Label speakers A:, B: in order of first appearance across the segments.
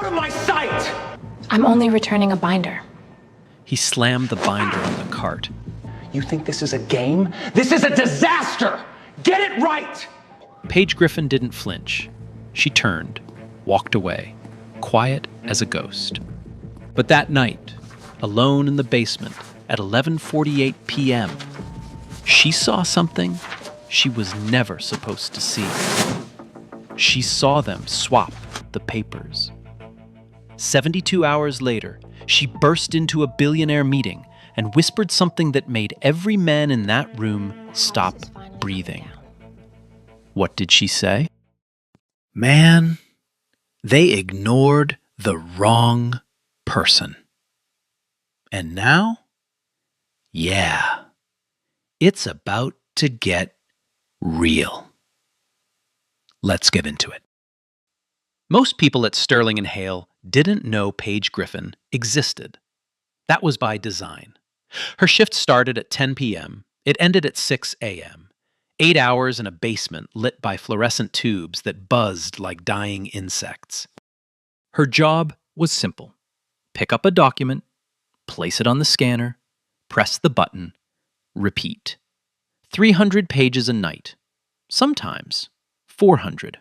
A: out of my sight!
B: I'm only returning a binder.
C: He slammed the binder on the cart.
A: You think this is a game? This is a disaster! Get it right!
C: Paige Griffin didn't flinch. She turned, walked away, quiet as a ghost. But that night, alone in the basement at 11:48 p.m., she saw something she was never supposed to see. She saw them swap the papers. 72 hours later, she burst into a billionaire meeting and whispered something that made every man in that room stop breathing. What did she say? Man, they ignored the wrong person. And now, yeah, it's about to get real. Let's get into it. Most people at Sterling and Hale didn't know Paige Griffin existed. That was by design. Her shift started at 10 p.m. It ended at 6 a.m. 8 hours in a basement lit by fluorescent tubes that buzzed like dying insects. Her job was simple. Pick up a document, place it on the scanner, press the button, repeat. 300 pages a night. Sometimes 400.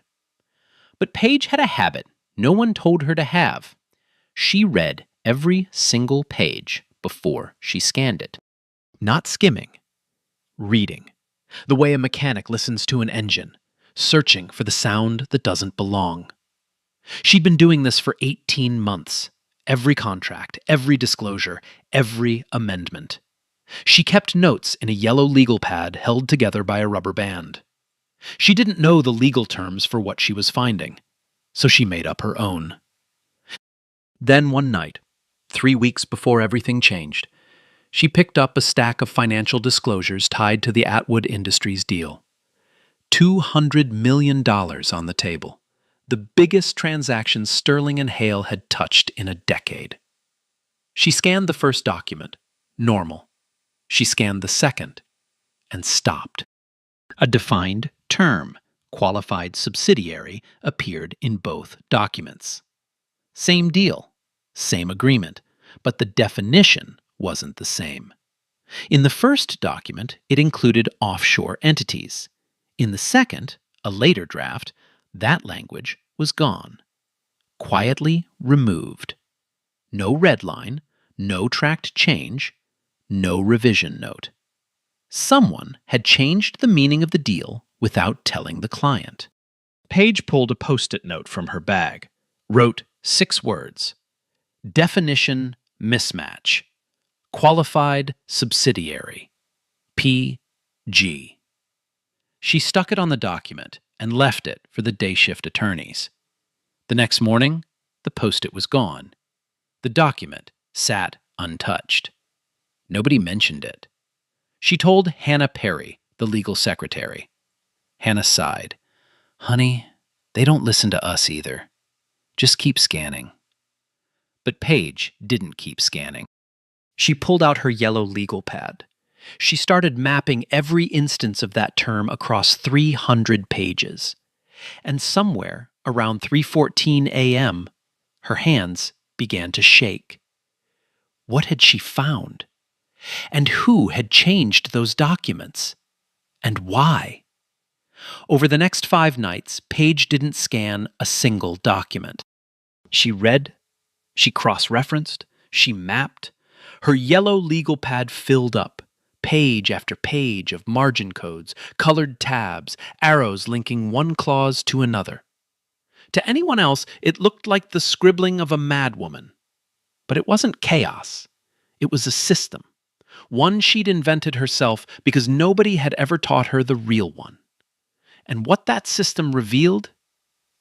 C: But Paige had a habit no one told her to have. She read every single page before she scanned it. Not skimming, reading. The way a mechanic listens to an engine, searching for the sound that doesn't belong. She'd been doing this for 18 months. Every contract, every disclosure, every amendment. She kept notes in a yellow legal pad held together by a rubber band. She didn't know the legal terms for what she was finding, so she made up her own. Then one night, 3 weeks before everything changed, she picked up a stack of financial disclosures tied to the Atwood Industries deal. $200 million on the table, the biggest transaction Sterling and Hale had touched in a decade. She scanned the first document, normal. She scanned the second, and stopped. A defined term, qualified subsidiary, appeared in both documents. Same deal, same agreement, but the definition wasn't the same. In the first document, it included offshore entities. In the second, a later draft, that language was gone. Quietly removed. No red line, no tracked change, no revision note. Someone had changed the meaning of the deal without telling the client. Paige pulled a Post-it note from her bag, wrote 6 words. Definition mismatch. Qualified subsidiary. PG. She stuck it on the document and left it for the day shift attorneys. The next morning, the Post-it was gone. The document sat untouched. Nobody mentioned it. She told Hannah Perry, the legal secretary. Hannah sighed. Honey, they don't listen to us either. Just keep scanning. But Paige didn't keep scanning. She pulled out her yellow legal pad. She started mapping every instance of that term across 300 pages. And somewhere around 3:14 a.m., her hands began to shake. What had she found? And who had changed those documents? And why? Over the next 5 nights, Paige didn't scan a single document. She read, she cross-referenced, she mapped. Her yellow legal pad filled up, page after page of margin codes, colored tabs, arrows linking one clause to another. To anyone else, it looked like the scribbling of a madwoman. But it wasn't chaos. It was a system. One she'd invented herself because nobody had ever taught her the real one. And what that system revealed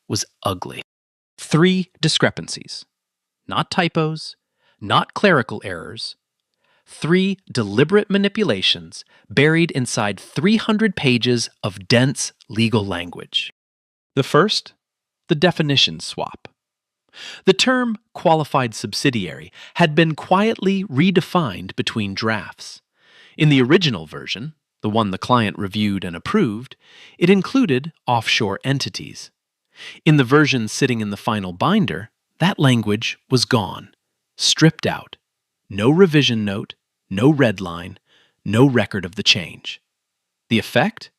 C: was ugly. 3 discrepancies. Not typos, not clerical errors. 3 deliberate manipulations buried inside 300 pages of dense legal language. The first, the definition swap. The term qualified subsidiary had been quietly redefined between drafts. In the original version, the one the client reviewed and approved, it included offshore entities. In the version sitting in the final binder, That language was gone, stripped out. No revision note, no red line, no record of the change. The effect?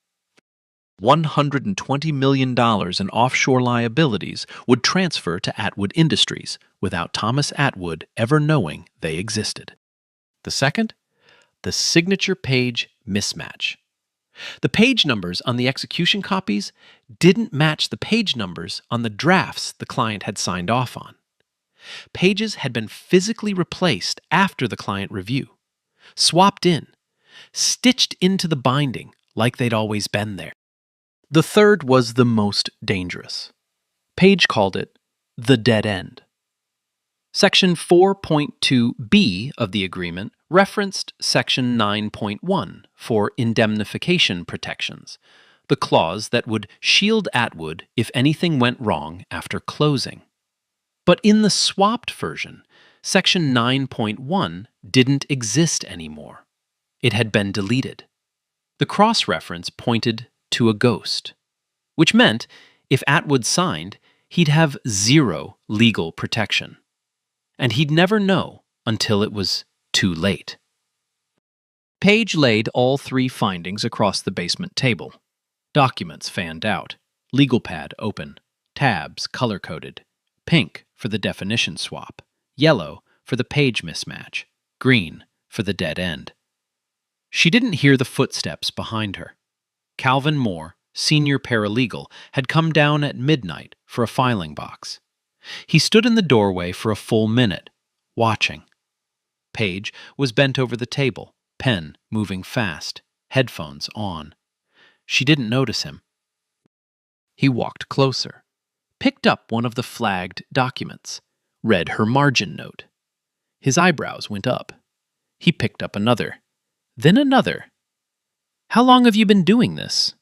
C: $120 million in offshore liabilities would transfer to Atwood Industries without Thomas Atwood ever knowing they existed. The second? The signature page mismatch. The page numbers on the execution copies didn't match the page numbers on the drafts the client had signed off on. Pages had been physically replaced after the client review, swapped in, stitched into the binding like they'd always been there. The third was the most dangerous. Page called it the dead end. Section 4.2b of the agreement referenced Section 9.1 for indemnification protections, the clause that would shield Atwood if anything went wrong after closing. But in the swapped version, Section 9.1 didn't exist anymore. It had been deleted. The cross-reference pointed to a ghost, which meant if Atwood signed, he'd have zero legal protection. And he'd never know until it was too late. Page laid all three findings across the basement table. Documents fanned out, legal pad open, tabs color-coded, pink for the definition swap, yellow for the page mismatch, green for the dead end. She didn't hear the footsteps behind her. Calvin Moore, senior paralegal, had come down at midnight for a filing box. He stood in the doorway for a full minute, watching. Page was bent over the table, pen moving fast, headphones on. She didn't notice him. He walked closer, picked up one of the flagged documents, read her margin note. His eyebrows went up. He picked up another, then another. "How long have you been doing this?"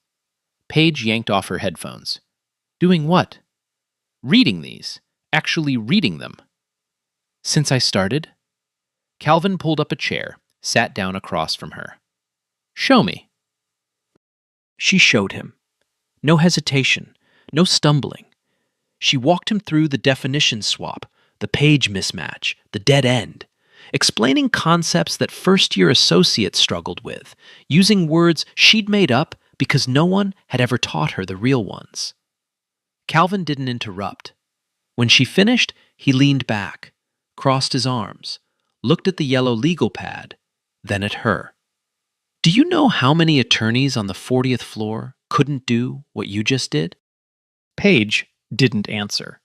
C: Page yanked off her headphones. "Doing what?" "Reading these. Actually reading them." "Since I started?" Calvin pulled up a chair, sat down across from her. "Show me." She showed him. No hesitation, no stumbling. She walked him through the definition swap, the page mismatch, the dead end, explaining concepts that first-year associates struggled with, using words she'd made up because no one had ever taught her the real ones. Calvin didn't interrupt. When she finished, he leaned back, crossed his arms, looked at the yellow legal pad, then at her. "Do you know how many attorneys on the 40th floor couldn't do what you just did?" Page didn't answer.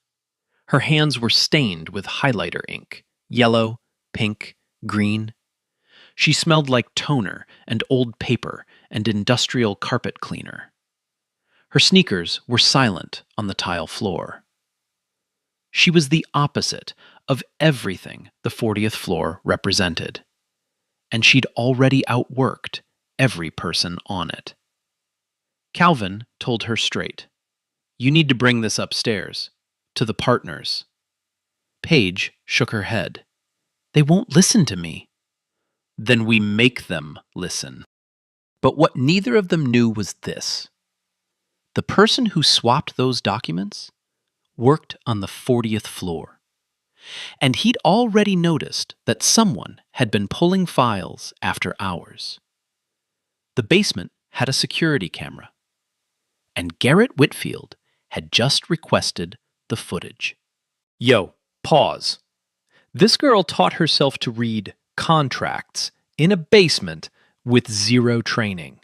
C: Her hands were stained with highlighter ink, yellow, pink, green. She smelled like toner and old paper and industrial carpet cleaner. Her sneakers were silent on the tile floor. She was the opposite of everything the 40th floor represented, and she'd already outworked every person on it. Calvin told her straight, "You need to bring this upstairs, to the partners." Page shook her head. "They won't listen to me." "Then we make them listen." But what neither of them knew was this. The person who swapped those documents worked on the 40th floor. And he'd already noticed that someone had been pulling files after hours. The basement had a security camera, and Garrett Whitfield had just requested the footage. "Yo, pause. This girl taught herself to read contracts in a basement with zero training.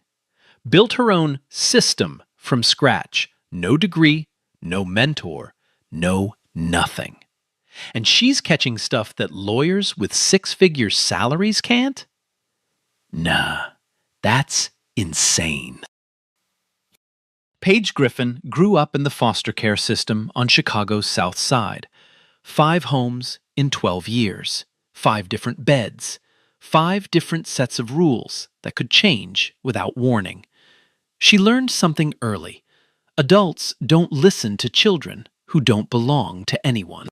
C: Built her own system from scratch. No degree, no mentor, no nothing. And she's catching stuff that lawyers with six-figure salaries can't? Nah, that's insane." Paige Griffin grew up in the foster care system on Chicago's South Side. 5 homes in 12 years, 5 different beds, 5 different sets of rules that could change without warning. She learned something early. Adults don't listen to children who don't belong to anyone.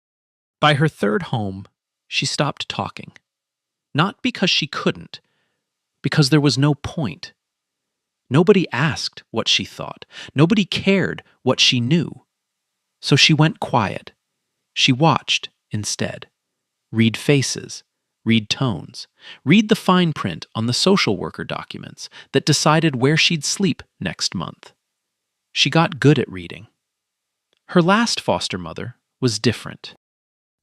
C: By her 3rd home, she stopped talking. Not because she couldn't, because there was no point. Nobody asked what she thought. Nobody cared what she knew. So she went quiet. She watched instead. Read faces. Read tones. Read the fine print on the social worker documents that decided where she'd sleep next month. She got good at reading. Her last foster mother was different.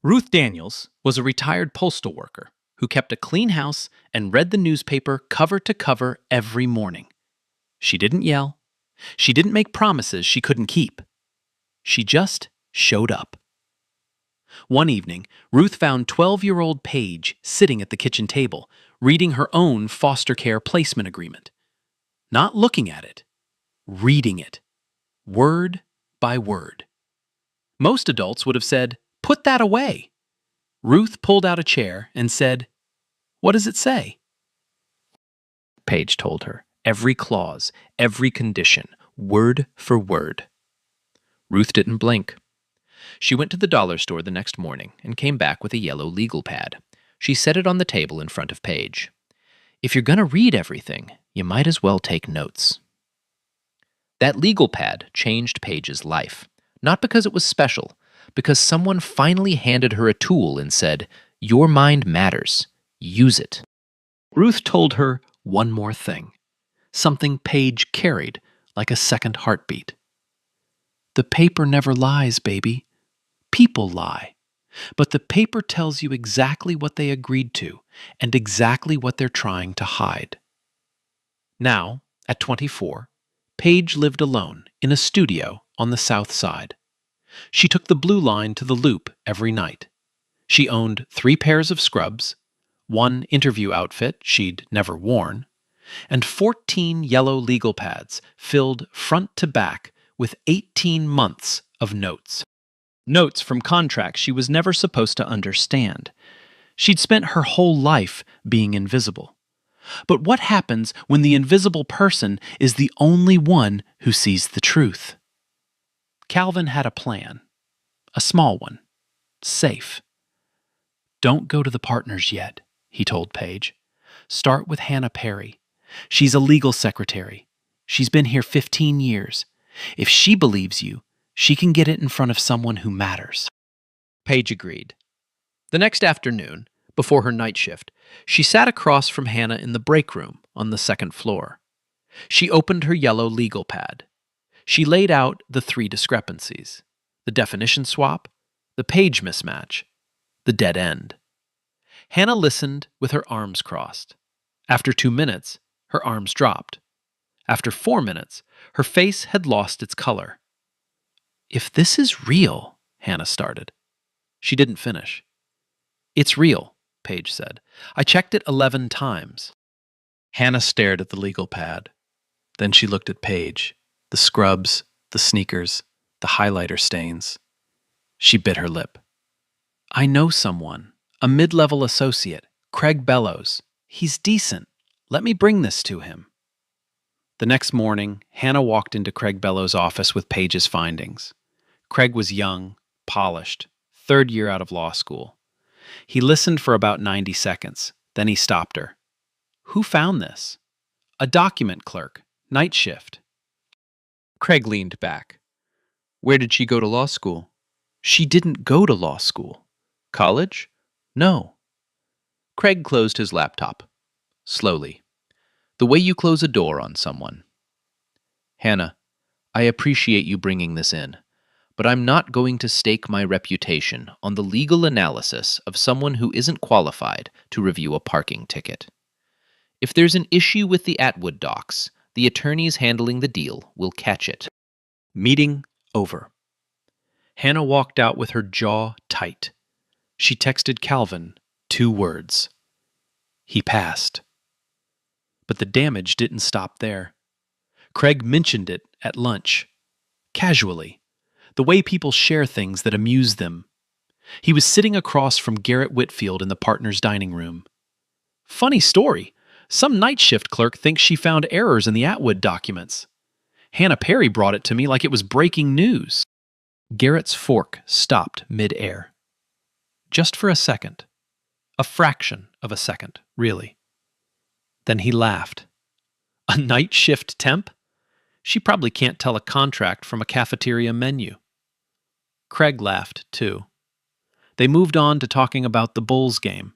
C: Ruth Daniels was a retired postal worker who kept a clean house and read the newspaper cover to cover every morning. She didn't yell. She didn't make promises she couldn't keep. She just showed up. One evening, Ruth found 12-year-old Paige sitting at the kitchen table, reading her own foster care placement agreement. Not looking at it, reading it, word by word. Most adults would have said, "Put that away." Ruth pulled out a chair and said, "What does it say?" Paige told her, every clause, every condition, word for word. Ruth didn't blink. She went to the dollar store the next morning and came back with a yellow legal pad. She set it on the table in front of Paige. "If you're going to read everything, you might as well take notes." That legal pad changed Paige's life, not because it was special, because someone finally handed her a tool and said, "Your mind matters. Use it." Ruth told her one more thing, something Paige carried like a second heartbeat. "The paper never lies, baby. People lie. But the paper tells you exactly what they agreed to and exactly what they're trying to hide." Now, at 24, Paige lived alone in a studio on the South Side. She took the Blue Line to the Loop every night. She owned 3 pairs of scrubs, 1 interview outfit she'd never worn, and 14 yellow legal pads filled front to back with 18 months of notes. Notes from contracts she was never supposed to understand. She'd spent her whole life being invisible. But what happens when the invisible person is the only one who sees the truth? Calvin had a plan. A small one. Safe. "Don't go to the partners yet," he told Paige. "Start with Hannah Perry. She's a legal secretary. She's been here 15 years. If she believes you, she can get it in front of someone who matters." Paige agreed. The next afternoon, before her night shift, she sat across from Hannah in the break room on the 2nd floor. She opened her yellow legal pad. She laid out the 3 discrepancies: the definition swap, the page mismatch, the dead end. Hannah listened with her arms crossed. After 2 minutes, her arms dropped. After 4 minutes, her face had lost its color. "If this is real," Hannah started. She didn't finish. "It's real," Paige said. "I checked it 11 times. Hannah stared at the legal pad. Then she looked at Paige, the scrubs, the sneakers, the highlighter stains. She bit her lip. "I know someone, a mid-level associate, Craig Bellows. He's decent. Let me bring this to him." The next morning, Hannah walked into Craig Bellows' office with Paige's findings. Craig was young, polished, 3rd year out of law school. He listened for about 90 seconds. Then he stopped her. "Who found this?" "A document clerk, night shift." Craig leaned back. "Where did she go to law school?" "She didn't go to law school." "College?" "No." Craig closed his laptop. Slowly. The way you close a door on someone. "Hannah, I appreciate you bringing this in, but I'm not going to stake my reputation on the legal analysis of someone who isn't qualified to review a parking ticket. If there's an issue with the Atwood docs, the attorneys handling the deal will catch it." Meeting over. Hannah walked out with her jaw tight. She texted Calvin 2 words. He passed. But the damage didn't stop there. Craig mentioned it at lunch. Casually. The way people share things that amuse them. He was sitting across from Garrett Whitfield in the partners' dining room. "Funny story. Some night shift clerk thinks she found errors in the Atwood documents. Hannah Perry brought it to me like it was breaking news." Garrett's fork stopped mid-air. Just for a second. A fraction of a second, really. Then he laughed. "A night shift temp? She probably can't tell a contract from a cafeteria menu." Craig laughed, too. They moved on to talking about the Bulls game.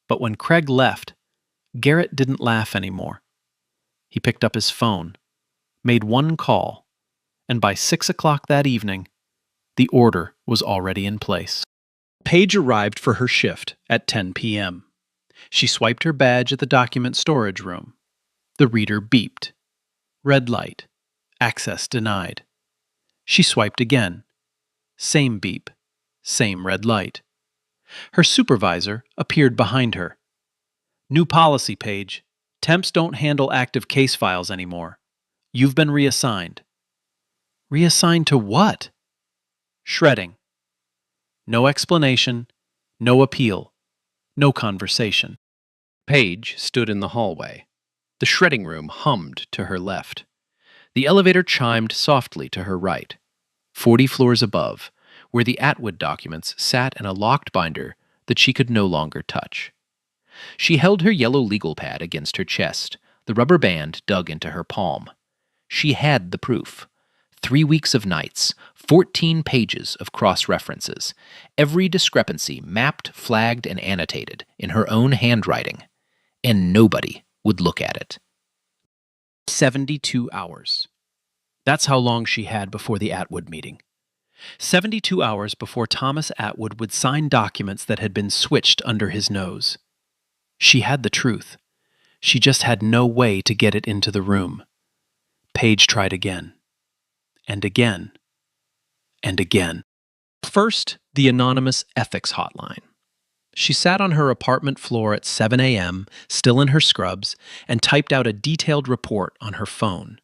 C: But when Craig left, Garrett didn't laugh anymore. He picked up his phone, made one call, and by 6 o'clock that evening, the order was already in place. Paige arrived for her shift at 10 p.m. She swiped her badge at the document storage room. The reader beeped. Red light. Access denied. She swiped again. Same beep. Same red light. Her supervisor appeared behind her. New policy, Paige. Temps don't handle active case files anymore. You've been reassigned. Reassigned to what? Shredding. No explanation, no appeal, no conversation. Paige stood in the hallway. The shredding room hummed to her left. The elevator chimed softly to her right. 40 floors above, where the Atwood documents sat in a locked binder that she could no longer touch. She held her yellow legal pad against her chest, the rubber band dug into her palm. She had the proof. 3 weeks of nights, 14 pages of cross-references, every discrepancy mapped, flagged, and annotated in her own handwriting, and nobody would look at it. 72 hours. That's how long she had before the Atwood meeting. 72 hours before Thomas Atwood would sign documents that had been switched under his nose. She had the truth. She just had no way to get it into the room. Paige tried again. And again. And again. First, the anonymous ethics hotline. She sat on her apartment floor at 7 a.m., still in her scrubs, and typed out a detailed report on her phone.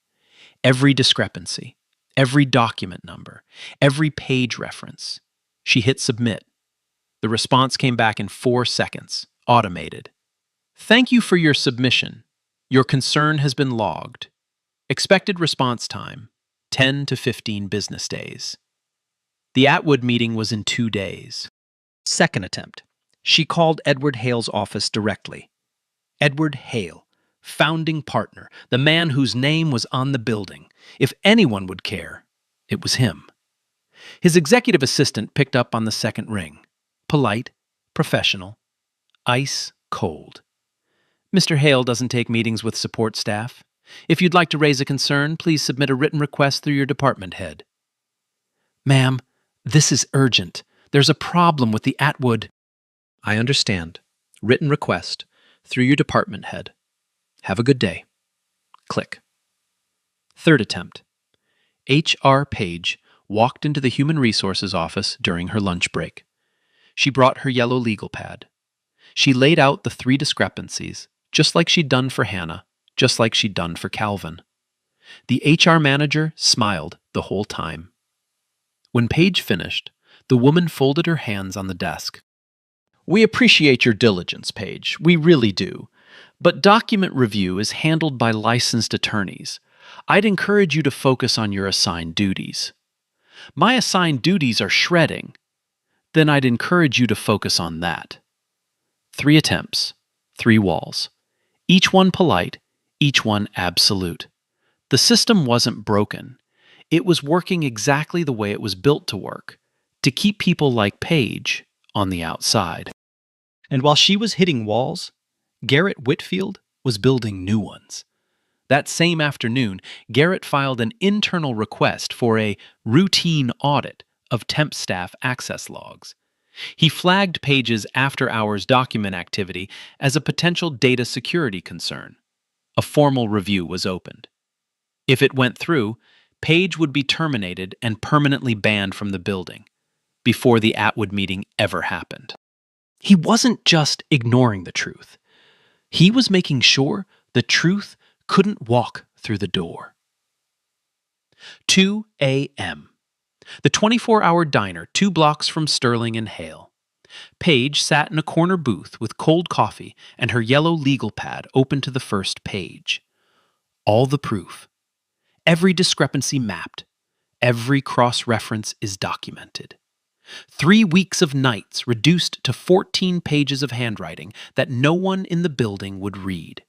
C: Every discrepancy, every document number, every page reference. She hit submit. The response came back in 4 seconds, automated. Thank you for your submission. Your concern has been logged. Expected response time, 10 to 15 business days. The Atwood meeting was in 2 days. Second attempt. She called Edward Hale's office directly. Edward Hale, founding partner, the man whose name was on the building. If anyone would care, it was him. His executive assistant picked up on the second ring. Polite, professional, ice cold. Mr. Hale doesn't take meetings with support staff. If you'd like to raise a concern, please submit a written request through your department head. Ma'am, this is urgent. There's a problem with the Atwood. I understand. Written request through your department head. Have a good day. Click. Third attempt. HR Paige walked into the Human Resources office during her lunch break. She brought her yellow legal pad. She laid out the 3 discrepancies, just like she'd done for Hannah, just like she'd done for Calvin. The HR manager smiled the whole time. When Paige finished, the woman folded her hands on the desk. We appreciate your diligence, Paige. We really do. But document review is handled by licensed attorneys. I'd encourage you to focus on your assigned duties. My assigned duties are shredding. Then I'd encourage you to focus on that. 3 attempts, 3 walls. Each one polite, each one absolute. The system wasn't broken. It was working exactly the way it was built to work, to keep people like Paige on the outside. And while she was hitting walls, Garrett Whitfield was building new ones. That same afternoon, Garrett filed an internal request for a routine audit of temp staff access logs. He flagged Paige's after-hours document activity as a potential data security concern. A formal review was opened. If it went through, Paige would be terminated and permanently banned from the building before the Atwood meeting ever happened. He wasn't just ignoring the truth. He was making sure the truth couldn't walk through the door. 2 a.m. The 24-hour diner 2 blocks from Sterling and Hale. Paige sat in a corner booth with cold coffee and her yellow legal pad open to the first page. All the proof. Every discrepancy mapped. Every cross-reference is documented. 3 weeks of nights reduced to 14 pages of handwriting that no one in the building would read.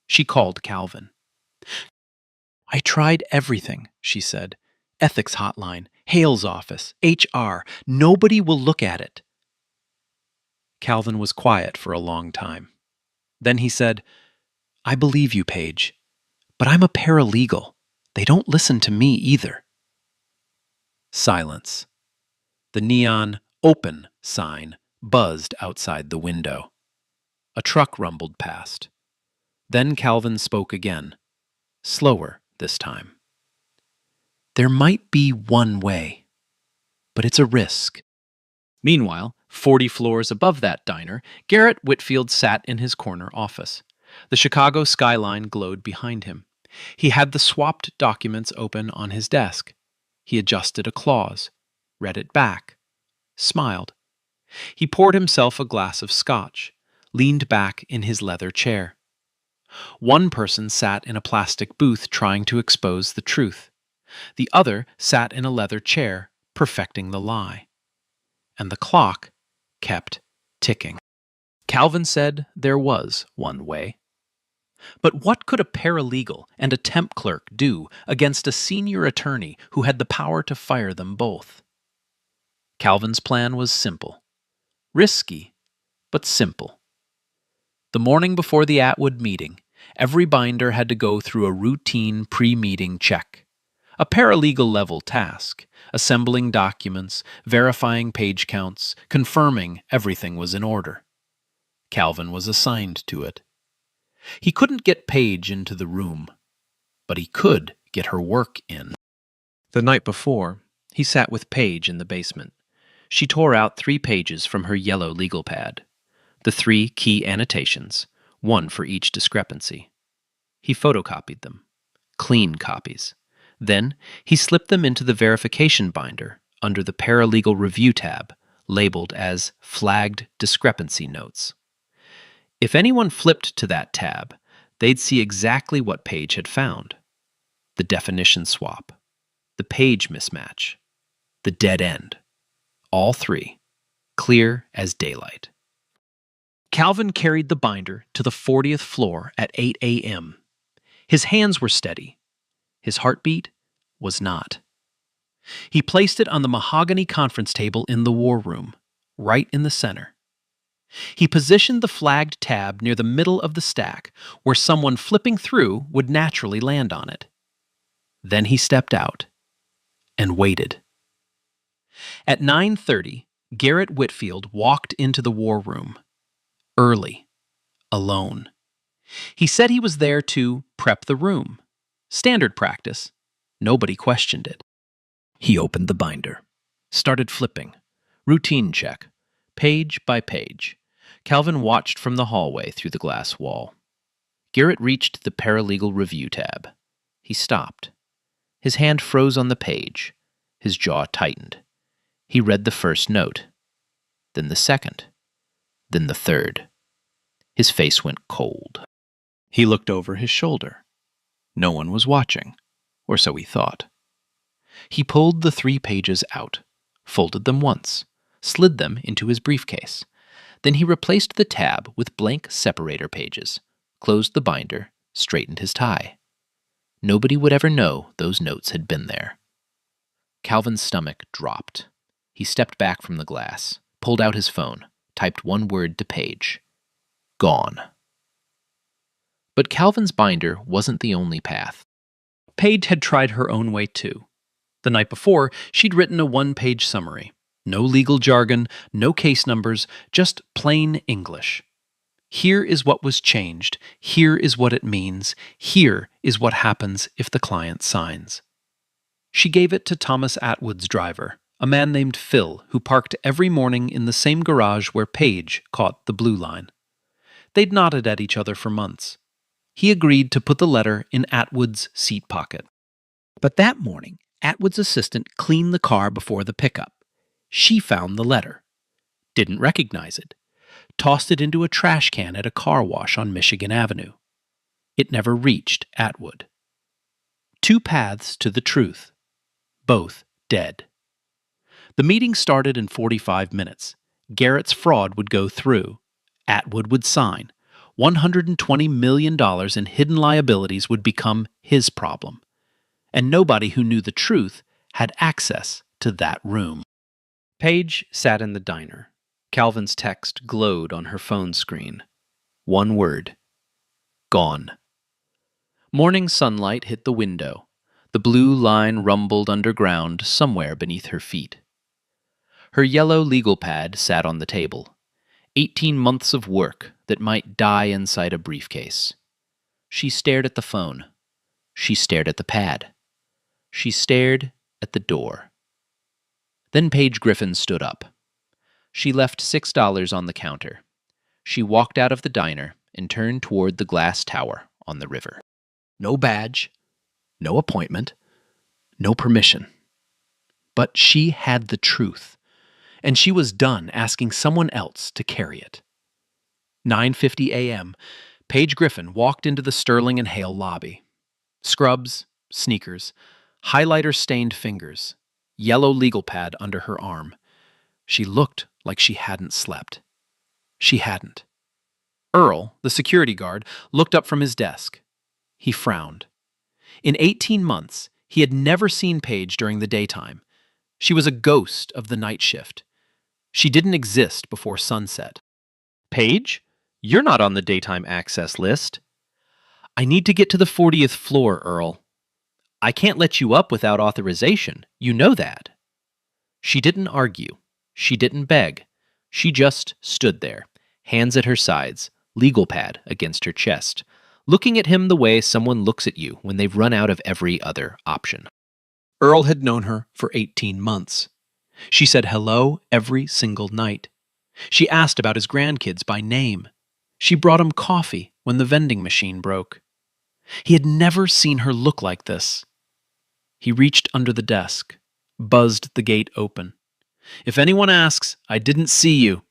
C: She called Calvin. I tried everything, she said. Ethics hotline, Hale's office, HR. Nobody will look at it. Calvin was quiet for a long time. Then he said, "I believe you, Paige, but I'm a paralegal. They don't listen to me either." Silence. The neon "Open" sign buzzed outside the window. A truck rumbled past. Then Calvin spoke again, slower this time. "There might be one way, but it's a risk." Meanwhile, 40 floors above that diner, Garrett Whitfield sat in his corner office. The Chicago skyline glowed behind him. He had the swapped documents open on his desk. He adjusted a clause, read it back, smiled. He poured himself a glass of scotch, leaned back in his leather chair. One person sat in a plastic booth trying to expose the truth. The other sat in a leather chair, perfecting the lie. And the clock kept ticking. Calvin said there was one way. But what could a paralegal and a temp clerk do against a senior attorney who had the power to fire them both? Calvin's plan was simple. Risky, but simple. The morning before the Atwood meeting, every binder had to go through a routine pre-meeting check. A paralegal-level task, assembling documents, verifying page counts, confirming everything was in order. Calvin was assigned to it. He couldn't get Paige into the room, but he could get her work in. The night before, he sat with Paige in the basement. She tore out 3 pages from her yellow legal pad. The 3 key annotations, one for each discrepancy. He photocopied them. Clean copies. Then he slipped them into the verification binder under the Paralegal Review tab, labeled as Flagged Discrepancy Notes. If anyone flipped to that tab, they'd see exactly what Paige had found. The definition swap, the page mismatch, the dead end. All 3, clear as daylight. Calvin carried the binder to the 40th floor at 8 a.m. His hands were steady. His heartbeat was not. He placed it on the mahogany conference table in the war room, right in the center. He positioned the flagged tab near the middle of the stack, where someone flipping through would naturally land on it. Then he stepped out and waited. At 9:30, Garrett Whitfield walked into the war room. Early. Alone. He said he was there to prep the room. Standard practice. Nobody questioned it. He opened the binder. Started flipping. Routine check. Page by page. Calvin watched from the hallway through the glass wall. Garrett reached the Paralegal Review tab. He stopped. His hand froze on the page. His jaw tightened. He read the first note. Then the second. Then the third. His face went cold. He looked over his shoulder. No one was watching, or so he thought. He pulled the 3 pages out, folded them once, slid them into his briefcase. Then he replaced the tab with blank separator pages, closed the binder, straightened his tie. Nobody would ever know those notes had been there. Calvin's stomach dropped. He stepped back from the glass, pulled out his phone, typed one word to Paige. Gone. But Calvin's binder wasn't the only path. Paige had tried her own way too. The night before, she'd written a 1-page summary. No legal jargon, no case numbers, just plain English. Here is what was changed. Here is what it means. Here is what happens if the client signs. She gave it to Thomas Atwood's driver, a man named Phil, who parked every morning in the same garage where Paige caught the blue line. They'd nodded at each other for months. He agreed to put the letter in Atwood's seat pocket. But that morning, Atwood's assistant cleaned the car before the pickup. She found the letter. Didn't recognize it. Tossed it into a trash can at a car wash on Michigan Avenue. It never reached Atwood. 2 paths to the truth. Both dead. The meeting started in 45 minutes. Garrett's fraud would go through. Atwood would sign. $120 million in hidden liabilities would become his problem. And nobody who knew the truth had access to that room. Paige sat in the diner. Calvin's text glowed on her phone screen. One word. Gone. Morning sunlight hit the window. The blue line rumbled underground somewhere beneath her feet. Her yellow legal pad sat on the table. 18 months of work that might die inside a briefcase. She stared at the phone. She stared at the pad. She stared at the door. Then Paige Griffin stood up. She left $6 on the counter. She walked out of the diner and turned toward the glass tower on the river. No badge, no appointment, no permission. But she had the truth, and she was done asking someone else to carry it. 9:50 a.m., Paige Griffin walked into the Sterling and Hale lobby. Scrubs, sneakers, highlighter-stained fingers, yellow legal pad under her arm. She looked like she hadn't slept. She hadn't. Earl, the security guard, looked up from his desk. He frowned. In 18 months, he had never seen Paige during the daytime. She was a ghost of the night shift. She didn't exist before sunset. Paige, you're not on the daytime access list. I need to get to the 40th floor, Earl. I can't let you up without authorization. You know that. She didn't argue. She didn't beg. She just stood there, hands at her sides, legal pad against her chest, looking at him the way someone looks at you when they've run out of every other option. Earl had known her for 18 months. She said hello every single night. She asked about his grandkids by name. She brought him coffee when the vending machine broke. He had never seen her look like this. He reached under the desk, buzzed the gate open. If anyone asks, I didn't see you.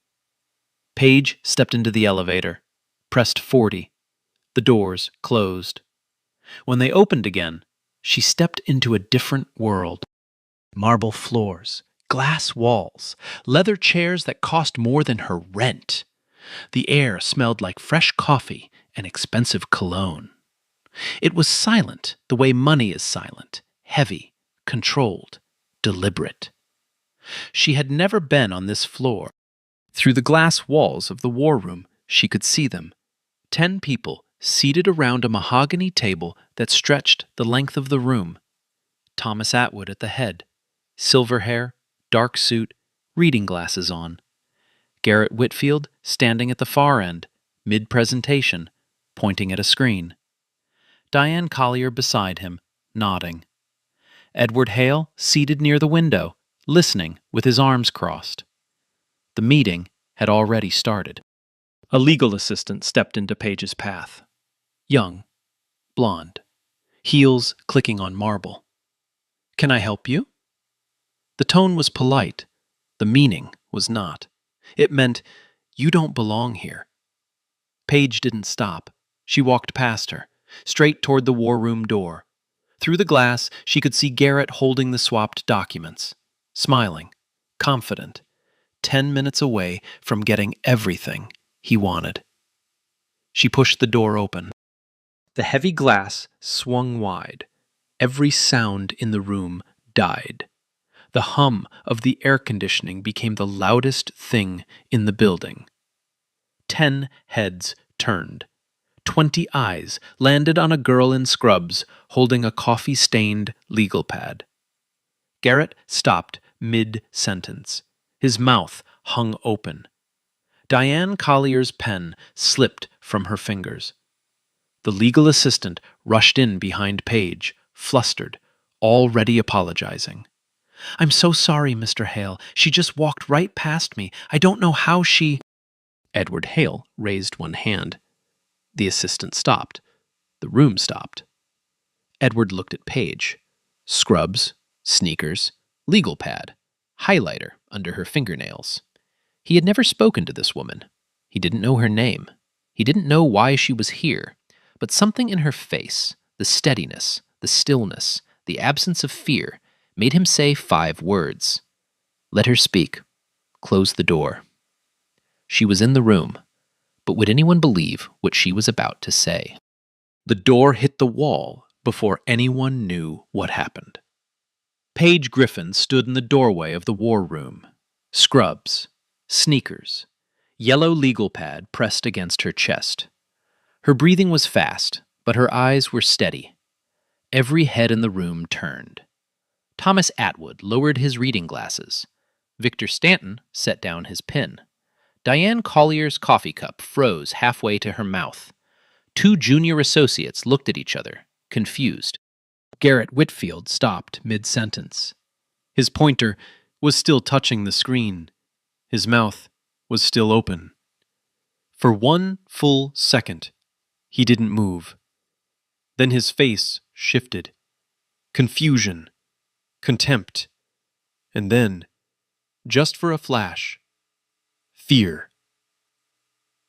C: Paige stepped into the elevator, pressed 40. The doors closed. When they opened again, she stepped into a different world. Marble floors, glass walls, leather chairs that cost more than her rent. The air smelled like fresh coffee and expensive cologne. It was silent the way money is silent, heavy, controlled, deliberate. She had never been on this floor. Through the glass walls of the war room, she could see them. 10 people seated around a mahogany table that stretched the length of the room. Thomas Atwood at the head, silver hair, dark suit, reading glasses on. Garrett Whitfield standing at the far end, mid-presentation, pointing at a screen. Diane Collier beside him, nodding. Edward Hale seated near the window, listening with his arms crossed. The meeting had already started. A legal assistant stepped into Paige's path. Young, blonde, heels clicking on marble. Can I help you? The tone was polite. The meaning was not. It meant, you don't belong here. Paige didn't stop. She walked past her, straight toward the war room door. Through the glass, she could see Garrett holding the swapped documents, smiling, confident, 10 minutes away from getting everything he wanted. She pushed the door open. The heavy glass swung wide. Every sound in the room died. The hum of the air conditioning became the loudest thing in the building. 10 heads turned. 20 eyes landed on a girl in scrubs holding a coffee-stained legal pad. Garrett stopped mid-sentence. His mouth hung open. Diane Collier's pen slipped from her fingers. The legal assistant rushed in behind Paige, flustered, already apologizing. I'm so sorry, Mr. Hale. She just walked right past me. I don't know how she... Edward Hale raised one hand. The assistant stopped. The room stopped. Edward looked at Paige. Scrubs, sneakers, legal pad, highlighter under her fingernails. He had never spoken to this woman. He didn't know her name. He didn't know why she was here. But something in her face, the steadiness, the stillness, the absence of fear, made him say 5 words. Let her speak. Close the door. She was in the room, but would anyone believe what she was about to say? The door hit the wall before anyone knew what happened. Paige Griffin stood in the doorway of the war room. Scrubs, sneakers, yellow legal pad pressed against her chest. Her breathing was fast, but her eyes were steady. Every head in the room turned. Thomas Atwood lowered his reading glasses. Victor Stanton set down his pen. Diane Collier's coffee cup froze halfway to her mouth. Two junior associates looked at each other, confused. Garrett Whitfield stopped mid-sentence. His pointer was still touching the screen. His mouth was still open. For 1 full second, he didn't move. Then his face shifted. Confusion, contempt, and then, just for a flash, fear.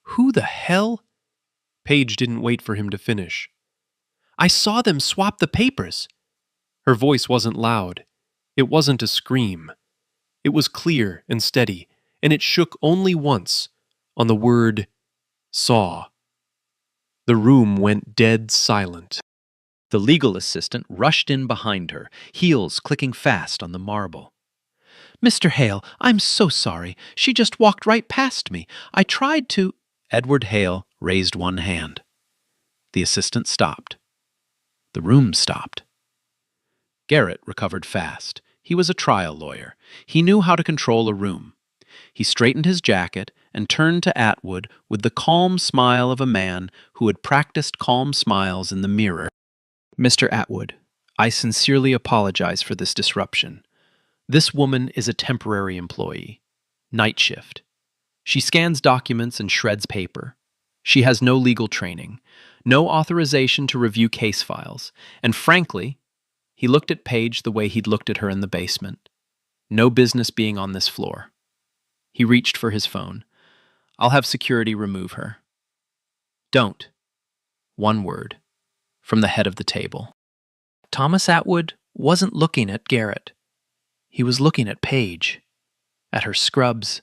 C: Who the hell? Paige didn't wait for him to finish. I saw them swap the papers. Her voice wasn't loud. It wasn't a scream. It was clear and steady, and it shook only once on the word saw. The room went dead silent. The legal assistant rushed in behind her, heels clicking fast on the marble. Mr. Hale, I'm so sorry. She just walked right past me. I tried to... Edward Hale raised one hand. The assistant stopped. The room stopped. Garrett recovered fast. He was a trial lawyer. He knew how to control a room. He straightened his jacket and turned to Atwood with the calm smile of a man who had practiced calm smiles in the mirror. Mr. Atwood, I sincerely apologize for this disruption. This woman is a temporary employee. Night shift. She scans documents and shreds paper. She has no legal training, no authorization to review case files, and frankly, he looked at Paige the way he'd looked at her in the basement. No business being on this floor. He reached for his phone. I'll have security remove her. Don't. One word. From the head of the table. Thomas Atwood wasn't looking at Garrett. He was looking at Paige, at her scrubs,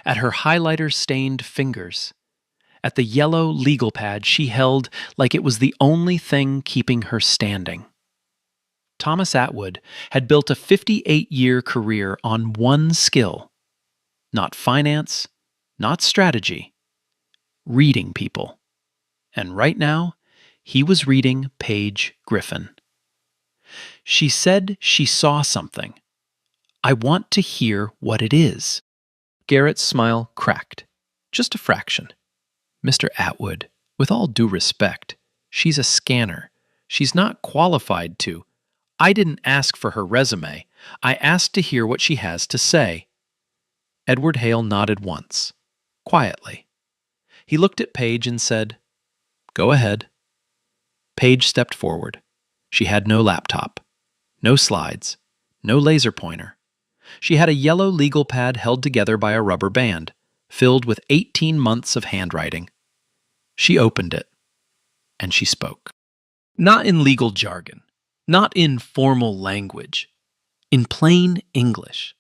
C: at her highlighter-stained fingers, at the yellow legal pad she held like it was the only thing keeping her standing. Thomas Atwood had built a 58-year career on one skill. Not finance, not strategy. Reading people. And right now, he was reading Paige Griffin. She said she saw something. I want to hear what it is. Garrett's smile cracked. Just a fraction. Mr. Atwood, with all due respect, she's a scanner. She's not qualified to. I didn't ask for her resume. I asked to hear what she has to say. Edward Hale nodded once, quietly. He looked at Paige and said, Go ahead. Paige stepped forward. She had no laptop, no slides, no laser pointer. She had a yellow legal pad held together by a rubber band, filled with 18 months of handwriting. She opened it, and she spoke. Not in legal jargon, not in formal language, in plain English.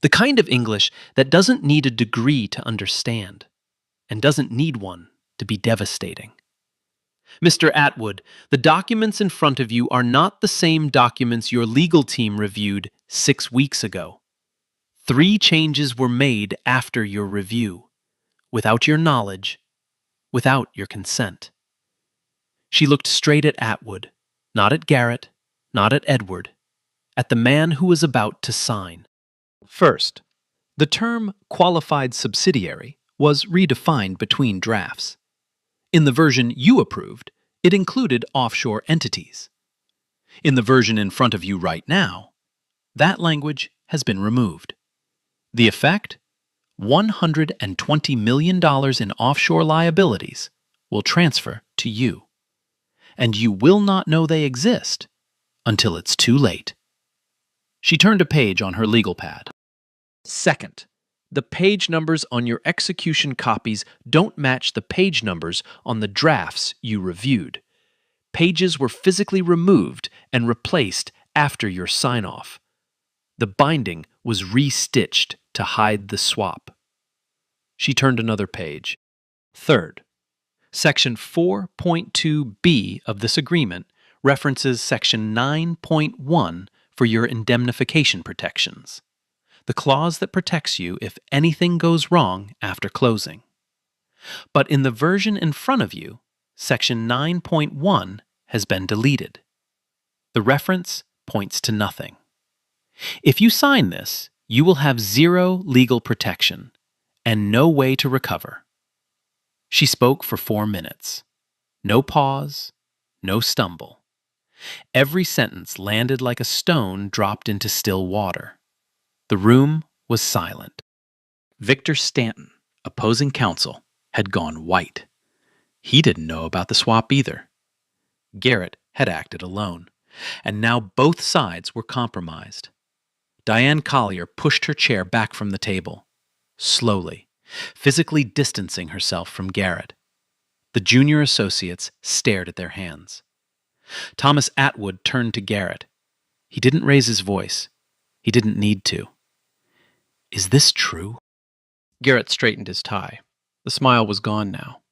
C: The kind of English that doesn't need a degree to understand, and doesn't need one to be devastating. Mr. Atwood, the documents in front of you are not the same documents your legal team reviewed 6 weeks ago. 3 changes were made after your review, without your knowledge, without your consent. She looked straight at Atwood, not at Garrett, not at Edward, at the man who was about to sign. First, the term qualified subsidiary was redefined between drafts. In the version you approved, it included offshore entities. In the version in front of you right now, that language has been removed. The effect? $120 million in offshore liabilities will transfer to you. And you will not know they exist until it's too late. She turned a page on her legal pad. Second, the page numbers on your execution copies don't match the page numbers on the drafts you reviewed. Pages were physically removed and replaced after your sign-off. The binding was restitched to hide the swap. She turned another page. Third, Section 4.2b of this agreement references Section 9.1 for your indemnification protections. the clause that protects you if anything goes wrong after closing. But in the version in front of you, Section 9.1 has been deleted. The reference points to nothing. If you sign this, you will have zero legal protection and no way to recover. She spoke for 4 minutes. No pause, no stumble. Every sentence landed like a stone dropped into still water. The room was silent. Victor Stanton, opposing counsel, had gone white. He didn't know about the swap either. Garrett had acted alone, and now both sides were compromised. Diane Collier pushed her chair back from the table, slowly, physically distancing herself from Garrett. The junior associates stared at their hands. Thomas Atwood turned to Garrett. He didn't raise his voice. He didn't need to. "Is this true?" Garrett straightened his tie. The smile was gone now.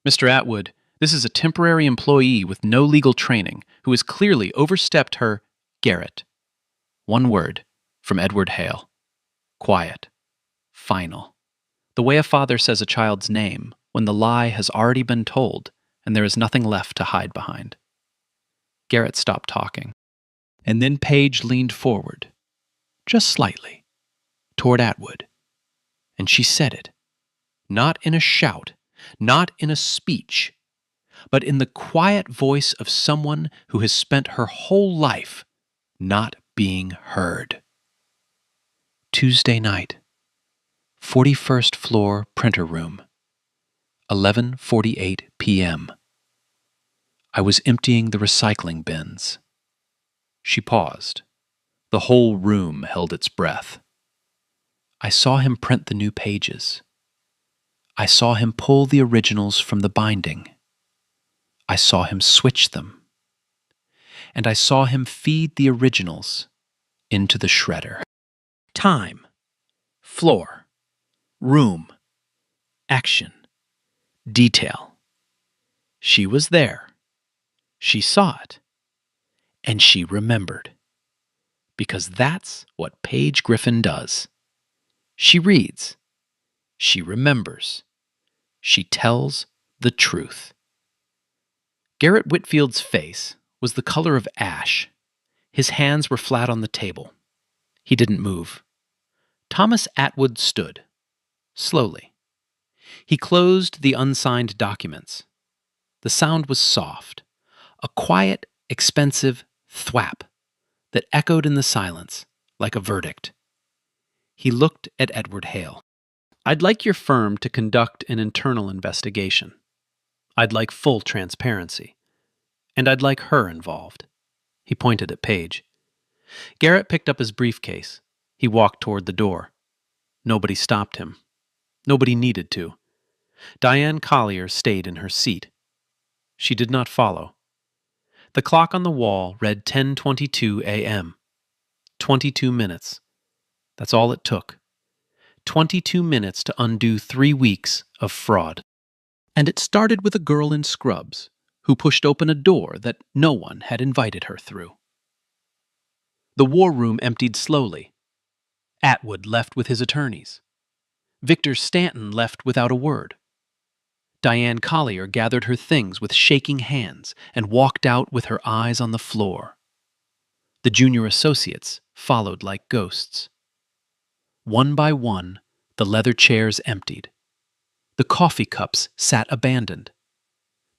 C: "Mr. Atwood, this is a temporary employee with no legal training who has clearly overstepped her—" Garrett. One word from Edward Hale. Quiet. Final. The way a father says a child's name when the lie has already been told and there is nothing left to hide behind. Garrett stopped talking. And then Paige leaned forward, just slightly, toward Atwood. And she said it, not in a shout, not in a speech, but in the quiet voice of someone who has spent her whole life not being heard. Tuesday night, 41st floor printer room, 11:48 p.m. I was emptying the recycling bins. She paused. The whole room held its breath. I saw him print the new pages. I saw him pull the originals from the binding. I saw him switch them. And I saw him feed the originals into the shredder. Time, floor, room, action, detail. She was there. She saw it. And she remembered. Because that's what Paige Griffin does. She reads. She remembers. She tells the truth. Garrett Whitfield's face was the color of ash. His hands were flat on the table. He didn't move. Thomas Atwood stood, slowly. He closed the unsigned documents. The sound was soft, a quiet, expensive thwap that echoed in the silence like a verdict. He looked at Edward Hale. "I'd like your firm to conduct an internal investigation. I'd like full transparency. And I'd like her involved." He pointed at Paige. Garrett picked up his briefcase. He walked toward the door. Nobody stopped him. Nobody needed to. Diane Collier stayed in her seat. She did not follow. The clock on the wall read 10:22 a.m. 22 minutes. That's all it took. 22 minutes to undo 3 weeks of fraud. And it started with a girl in scrubs who pushed open a door that no one had invited her through. The war room emptied slowly. Atwood left with his attorneys. Victor Stanton left without a word. Diane Collier gathered her things with shaking hands and walked out with her eyes on the floor. The junior associates followed like ghosts. One by one, the leather chairs emptied. The coffee cups sat abandoned.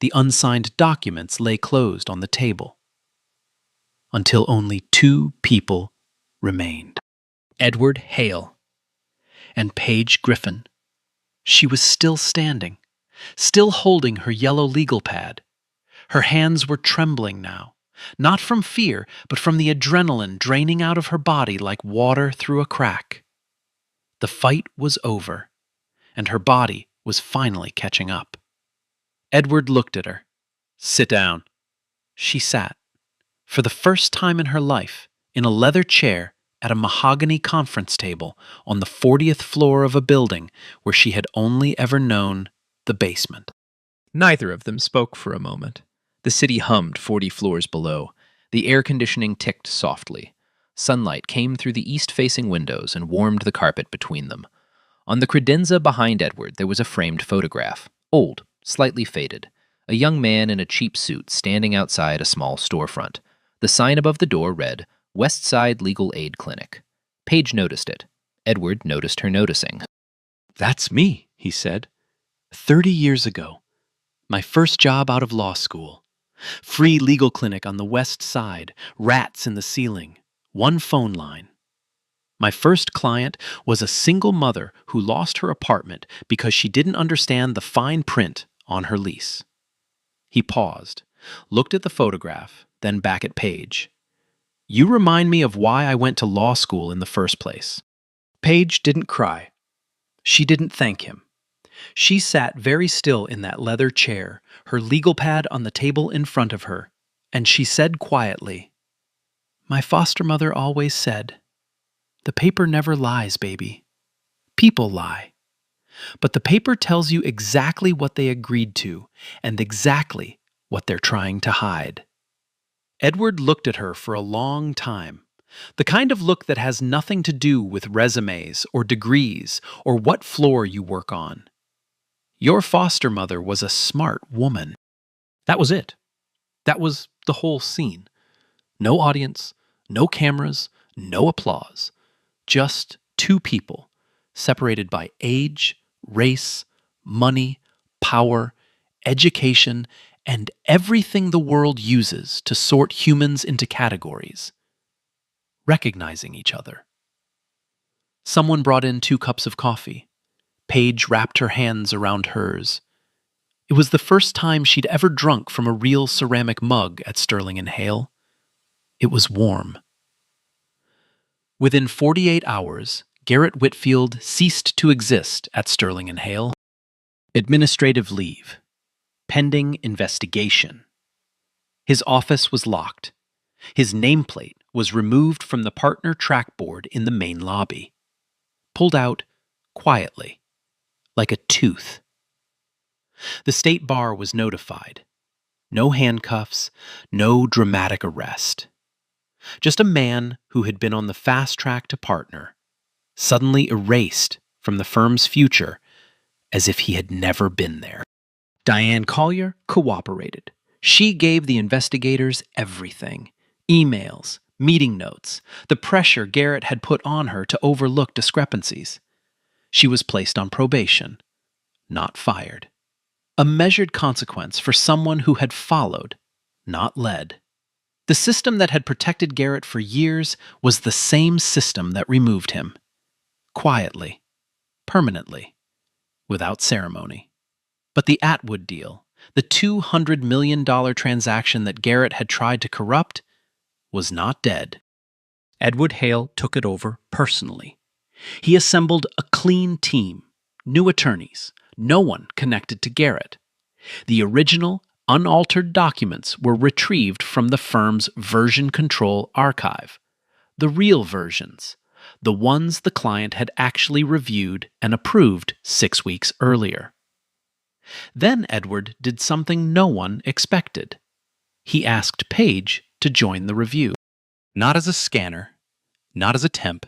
C: The unsigned documents lay closed on the table. Until only 2 people remained. Edward Hale and Paige Griffin. She was still standing, still holding her yellow legal pad. Her hands were trembling now, not from fear, but from the adrenaline draining out of her body like water through a crack. The fight was over, and her body was finally catching up. Edward looked at her. "Sit down." She sat, for the first time in her life, in a leather chair at a mahogany conference table on the 40th floor of a building where she had only ever known the basement. Neither of them spoke for a moment. The city hummed 40 floors below. The air conditioning ticked softly. Sunlight came through the east-facing windows and warmed the carpet between them. On the credenza behind Edward, there was a framed photograph, old, slightly faded. A young man in a cheap suit standing outside a small storefront. The sign above the door read, West Side Legal Aid Clinic. Paige noticed it. Edward noticed her noticing.
D: "That's me," he said. 30 years ago. My first job out of law school. Free legal clinic on the West Side, rats in the ceiling, one phone line. My first client was a single mother who lost her apartment because she didn't understand the fine print on her lease. He paused, looked at the photograph, then back at Paige. "You remind me of why I went to law school in the first place." Paige didn't cry. She didn't thank him. She sat very still in that leather chair, her legal pad on the table in front of her, and she said quietly, "My foster mother always said, the paper never lies, baby. People lie. But the paper tells you exactly what they agreed to and exactly what they're trying to hide." Edward looked at her for a long time, the kind of look that has nothing to do with resumes or degrees or what floor you work on. Your foster mother was a smart woman. That was it. That was the whole scene. No audience, no cameras, no applause. Just two people, separated by age, race, money, power, education, and everything the world uses to sort humans into categories, recognizing each other. Someone brought in 2 cups of coffee. Paige wrapped her hands around hers. It was the first time she'd ever drunk from a real ceramic mug at Sterling and Hale. It was warm. Within 48 hours, Garrett Whitfield ceased to exist at Sterling and Hale. Administrative leave. Pending investigation. His office was locked. His nameplate was removed from the partner trackboard in the main lobby. Pulled out quietly, like a tooth. The state bar was notified. No handcuffs, no dramatic arrest. Just a man who had been on the fast track to partner, suddenly erased from the firm's future as if he had never been there. Diane Collier cooperated. She gave the investigators everything. Emails, meeting notes, the pressure Garrett had put on her to overlook discrepancies. She was placed on probation, not fired. A measured consequence for someone who had followed, not led. The system that had protected Garrett for years was the same system that removed him. Quietly, permanently, without ceremony. But the Atwood deal, the $200 million transaction that Garrett had tried to corrupt, was not dead. Edward Hale took it over personally. He assembled a clean team, new attorneys, no one connected to Garrett. The original, unaltered documents were retrieved from the firm's version control archive. The real versions, the ones the client had actually reviewed and approved 6 weeks earlier. Then Edward did something no one expected. He asked Paige to join the review. Not as a scanner, not as a temp,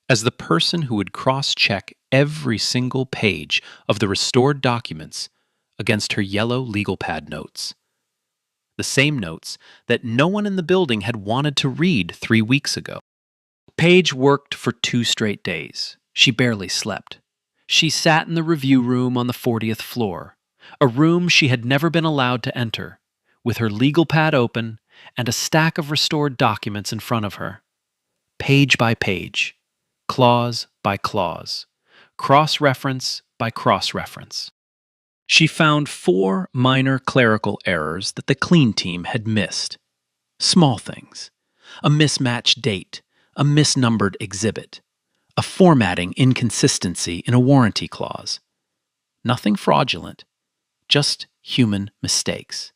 D: as the person who would cross-check every single page of the restored documents against her yellow legal pad notes. The same notes that no one in the building had wanted to read 3 weeks ago. Paige worked for 2 straight days. She barely slept. She sat in the review room on the 40th floor, a room she had never been allowed to enter, with her legal pad open and a stack of restored documents in front of her. Page by page, clause by clause, cross-reference by cross-reference. She found 4 minor clerical errors that the clean team had missed. Small things. A mismatched date, a misnumbered exhibit, a formatting inconsistency in a warranty clause. Nothing fraudulent, just human mistakes.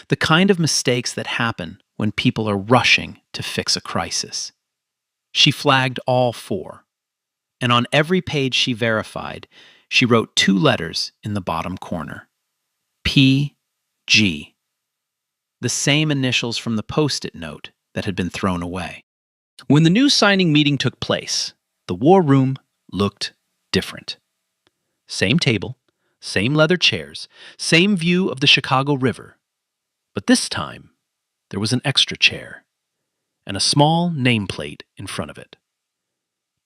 D: The kind of mistakes that happen when people are rushing to fix a crisis. She flagged all 4, and on every page she verified, she wrote 2 letters in the bottom corner. P.G. The same initials from the Post-it note that had been thrown away. When the new signing meeting took place, the war room looked different. Same table, same leather chairs, same view of the Chicago River. But this time, there was an extra chair and a small nameplate in front of it.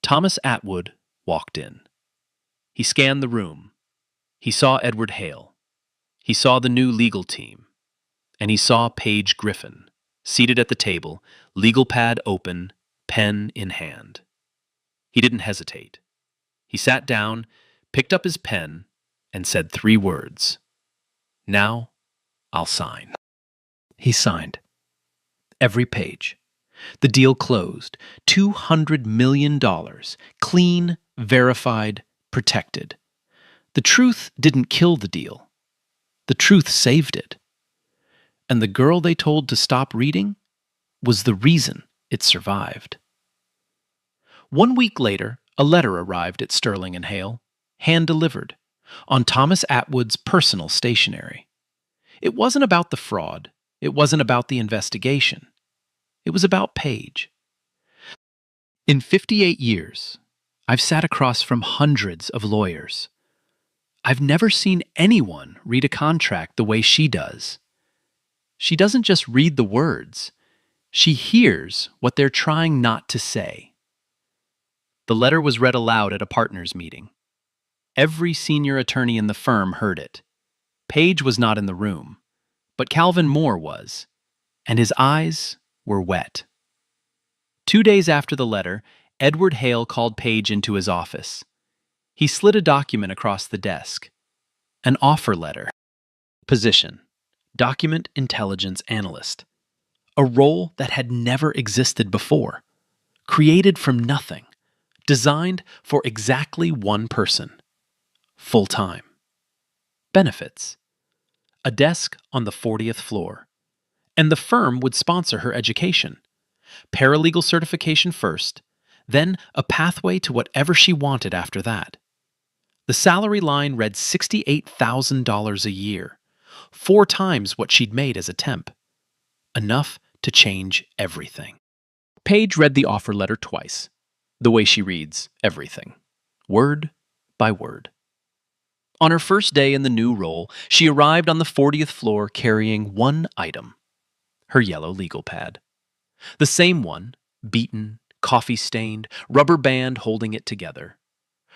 D: Thomas Atwood walked in. He scanned the room. He saw Edward Hale. He saw the new legal team. And he saw Paige Griffin, seated at the table, legal pad open, pen in hand. He didn't hesitate. He sat down, picked up his pen, and said 3 words. "Now, I'll sign." He signed. Every page. The deal closed. $200 million. Clean, verified, protected. The truth didn't kill the deal. The truth saved it. And the girl they told to stop reading was the reason it survived. 1 week later, a letter arrived at Sterling and Hale, hand-delivered, on Thomas Atwood's personal stationery. It wasn't about the fraud. It wasn't about the investigation. It was about Paige. In 58 years, I've sat across from hundreds of lawyers. I've never seen anyone read a contract the way she does. She doesn't just read the words. She hears what they're trying not to say. The letter was read aloud at a partners' meeting. Every senior attorney in the firm heard it. Paige was not in the room, but Calvin Moore was, and his eyes were wet. 2 days after the letter, Edward Hale called Paige into his office. He slid a document across the desk. An offer letter. Position: Document Intelligence Analyst. A role that had never existed before. Created from nothing. Designed for exactly one person. Full-time. Benefits: a desk on the 40th floor. And the firm would sponsor her education. Paralegal certification first, then a pathway to whatever she wanted after that. The salary line read $68,000 a year, 4 times what she'd made as a temp. Enough to change everything. Paige read the offer letter twice, the way she reads everything, word by word. On her first day in the new role, she arrived on the 40th floor carrying one item: her yellow legal pad. The same one, beaten, coffee-stained, rubber band holding it together.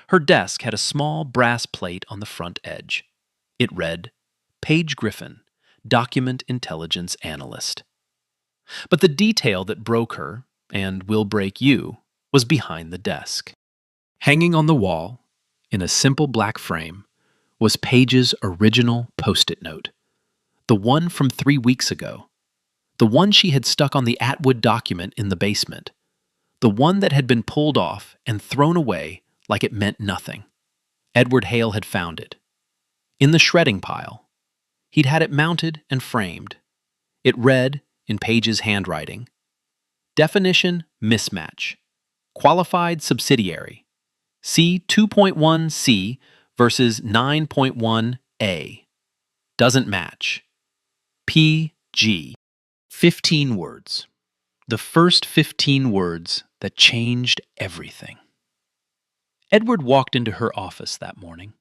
D: Her desk had a small brass plate on the front edge. It read, Paige Griffin, Document Intelligence Analyst. But the detail that broke her, and will break you, was behind the desk. Hanging on the wall, in a simple black frame, was Paige's original Post-it note. The one from 3 weeks ago. The one she had stuck on the Atwood document in the basement. The one that had been pulled off and thrown away like it meant nothing. Edward Hale had found it. In the shredding pile. He'd had it mounted and framed. It read, in Paige's handwriting, Definition mismatch. Qualified subsidiary. See 2.1c versus 9.1a. Doesn't match. PG. 15 words. The first 15 words that changed everything. Edward walked into her office that morning.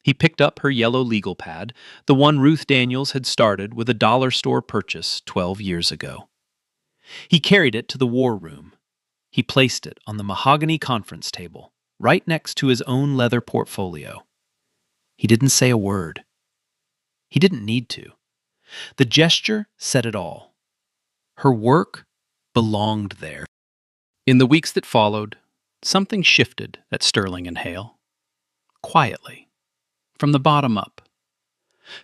D: He picked up her yellow legal pad, the one Ruth Daniels had started with a dollar store purchase 12 years ago. He carried it to the war room. He placed it on the mahogany conference table, right next to his own leather portfolio. He didn't say a word. He didn't need to. The gesture said it all. Her work belonged there. In the weeks that followed, something shifted at Sterling and Hale. Quietly. From the bottom up.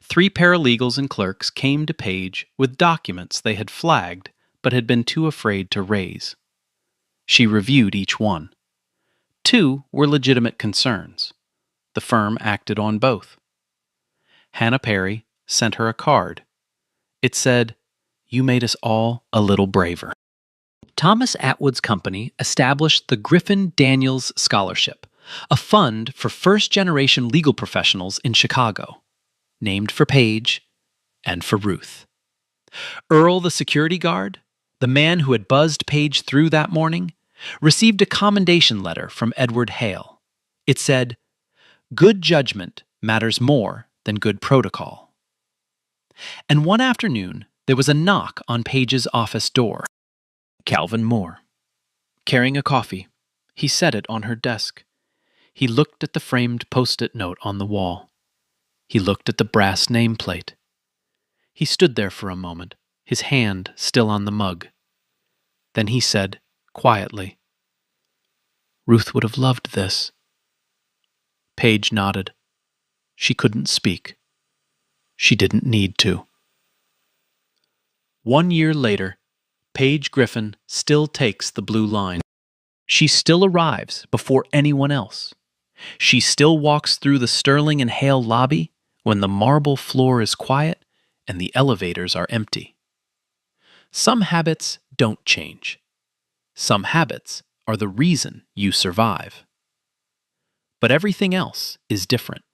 D: 3 paralegals and clerks came to Paige with documents they had flagged but had been too afraid to raise. She reviewed each one. 2 were legitimate concerns. The firm acted on both. Hannah Perry sent her a card. It said, "You made us all a little braver." Thomas Atwood's company established the Griffin Daniels Scholarship, a fund for first-generation legal professionals in Chicago, named for Paige and for Ruth. Earl the security guard the man who had buzzed Paige through that morning, received a commendation letter from Edward Hale. It said, "Good judgment matters more than good protocol." And one afternoon, there was a knock on Paige's office door. Calvin Moore. Carrying a coffee, he set it on her desk. He looked at the framed post-it note on the wall. He looked at the brass nameplate. He stood there for a moment, his hand still on the mug. Then he said, quietly, "Ruth would have loved this." Paige nodded. She couldn't speak. She didn't need to. 1 year later, Paige Griffin still takes the blue line. She still arrives before anyone else. She still walks through the Sterling and Hale lobby when the marble floor is quiet and the elevators are empty. Some habits don't change. Some habits are the reason you survive. But everything else is different.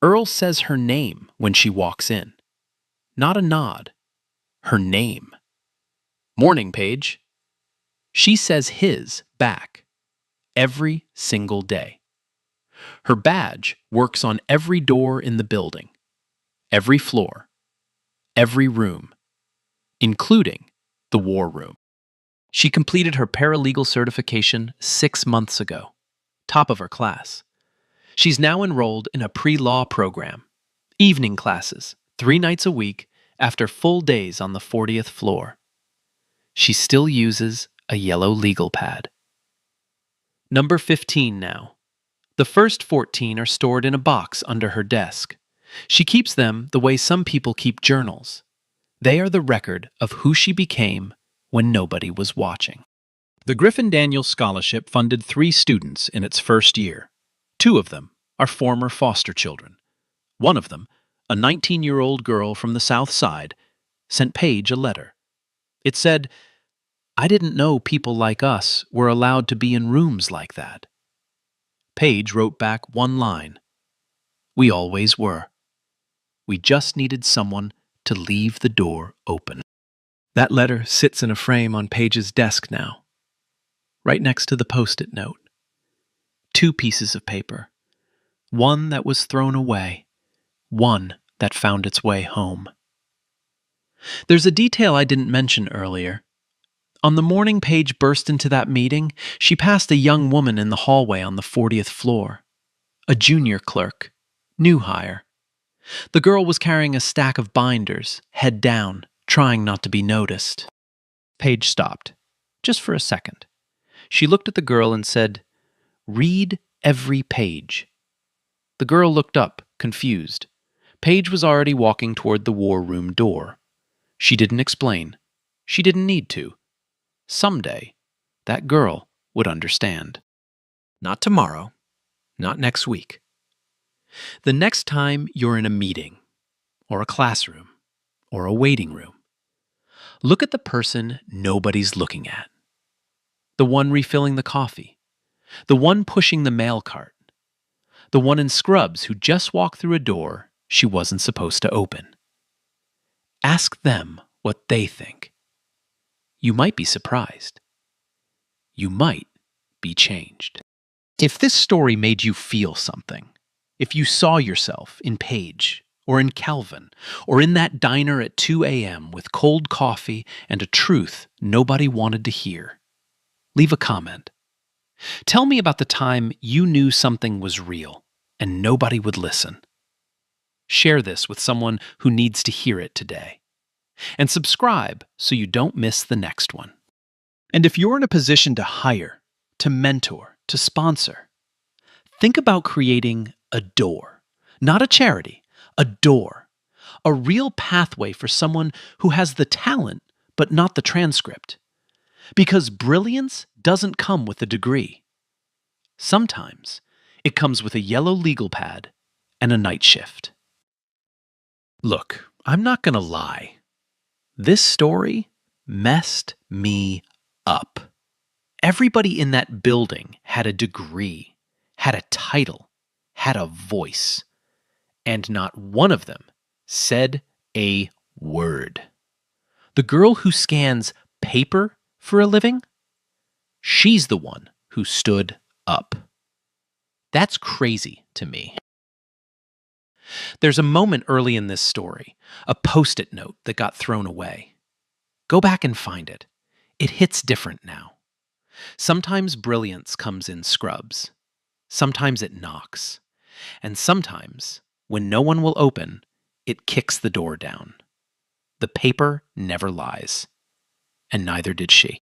D: Earl says her name when she walks in. Not a nod. Her name. "Morning, Paige." She says his back. Every single day. Her badge works on every door in the building. Every floor. Every room. Including the war room. She completed her paralegal certification 6 months ago. Top of her class. She's now enrolled in a pre-law program. Evening classes, 3 nights a week, after full days on the 40th floor. She still uses a yellow legal pad. Number 15 now. The first 14 are stored in a box under her desk. She keeps them the way some people keep journals. They are the record of who she became when nobody was watching. The Griffin Daniels Scholarship funded 3 students in its first year. 2 of them are former foster children. One of them, a 19-year-old girl from the South Side, sent Paige a letter. It said, "I didn't know people like us were allowed to be in rooms like that." Paige wrote back one line, "We always were. We just needed someone to leave the door open." That letter sits in a frame on Paige's desk now, right next to the post-it note. 2 pieces of paper. One that was thrown away, one that found its way home. There's a detail I didn't mention earlier. On the morning Paige burst into that meeting, she passed a young woman in the hallway on the 40th floor. A junior clerk, new hire. The girl was carrying a stack of binders, head down, trying not to be noticed. Paige stopped, just for a second. She looked at the girl and said, "Read every page." The girl looked up, confused. Paige was already walking toward the war room door. She didn't explain. She didn't need to. Someday, that girl would understand. Not tomorrow. Not next week. The next time you're in a meeting, or a classroom, or a waiting room, look at the person nobody's looking at. The one refilling the coffee. The one pushing the mail cart. The one in scrubs who just walked through a door she wasn't supposed to open. Ask them what they think. You might be surprised. You might be changed. If this story made you feel something, if you saw yourself in Paige, or in Calvin, or in that diner at 2 a.m. with cold coffee and a truth nobody wanted to hear, leave a comment. Tell me about the time you knew something was real and nobody would listen. Share this with someone who needs to hear it today. And subscribe so you don't miss the next one. And if you're in a position to hire, to mentor, to sponsor, think about creating a door. Not a charity, a door. A real pathway for someone who has the talent but not the transcript. Because brilliance doesn't come with a degree. Sometimes it comes with a yellow legal pad and a night shift. Look, I'm not going to lie. This story messed me up. Everybody in that building had a degree, had a title, had a voice, and not one of them said a word. The girl who scans paper for a living? She's the one who stood up. That's crazy to me. There's a moment early in this story, a post-it note that got thrown away. Go back and find it. It hits different now. Sometimes brilliance comes in scrubs. Sometimes it knocks. And sometimes, when no one will open, it kicks the door down. The paper never lies. And neither did she.